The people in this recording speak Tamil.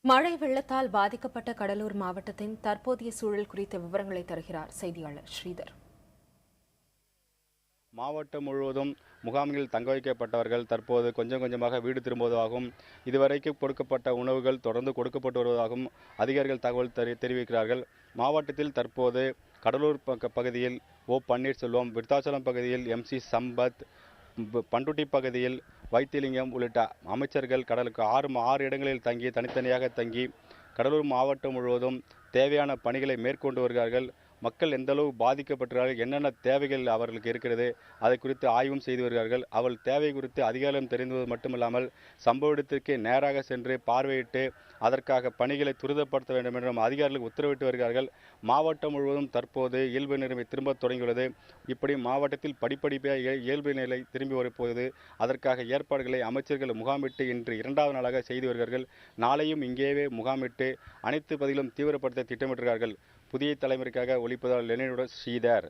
மழை வெள்ளத்தால் பாதிக்கப்பட்ட கடலூர் மாவட்டத்தின் தற்போதைய சூழல் குறித்த விவரங்களை தருகிறார் செய்தியாளர் ஸ்ரீதர். மாவட்டம் முழுவதும் முகாம்களில் தங்க வைக்கப்பட்டவர்கள் தற்போது கொஞ்சம் கொஞ்சமாக வீடு திரும்புவதாகவும் இதுவரைக்கும் கொடுக்கப்பட்ட உணவுகள் தொடர்ந்து கொடுக்கப்பட்டு வருவதாகவும் அதிகாரிகள் தகவல் தெரிவிக்கிறார்கள். மாவட்டத்தில் தற்போது கடலூர் பகுதியில் ஓ பன்னீர்செல்வம், விருத்தாச்சலம் பகுதியில் MC சம்பத், பண்ருட்டி பகுதியில் வைத்திலிங்கம் உள்ளிட்ட அமைச்சர்கள் கடலுக்கு ஆறு இடங்களில் தங்கி தனித்தனியாக தங்கி கடலூர் மாவட்டம் முழுவதும் தேவையான பணிகளை மேற்கொண்டு வருகிறார்கள். மக்கள் எந்த அளவு பாதிக்கப்பட்டிருக்கிறார்கள், என்னென்ன தேவைகள் அவர்களுக்கு இருக்கிறது, அதை குறித்து ஆய்வும் செய்து வருகிறார்கள். அவள் தேவை குறித்து அதிகாரிகளும் தெரிந்துவது மட்டுமல்லாமல் சம்பவ இடத்திற்கு நேராக சென்று பார்வையிட்டு அதற்காக பணிகளை துரிதப்படுத்த வேண்டும் என்றும் அதிகாரிகளுக்கு உத்தரவிட்டு வருகிறார்கள். மாவட்டம் முழுவதும் தற்போது இயல்பு நிலைமை திரும்ப தொடங்கியுள்ளது. இப்படி மாவட்டத்தில் படிப்படியாக இயல்பு நிலை திரும்பி வரப்போகுது. அதற்காக ஏற்பாடுகளை அமைச்சர்கள் முகாமிட்டு இன்று 2வது நாளாக செய்து வருகிறார்கள். நாளையும் இங்கேயே முகாமிட்டு அனைத்து பகுதிகளும் தீவிரப்படுத்த திட்டமிட்டிருக்கிறார்கள். புதிய தலைமுறைக்காக ஒளிப்பதால் லெனினுடன் ஸ்ரீதர்.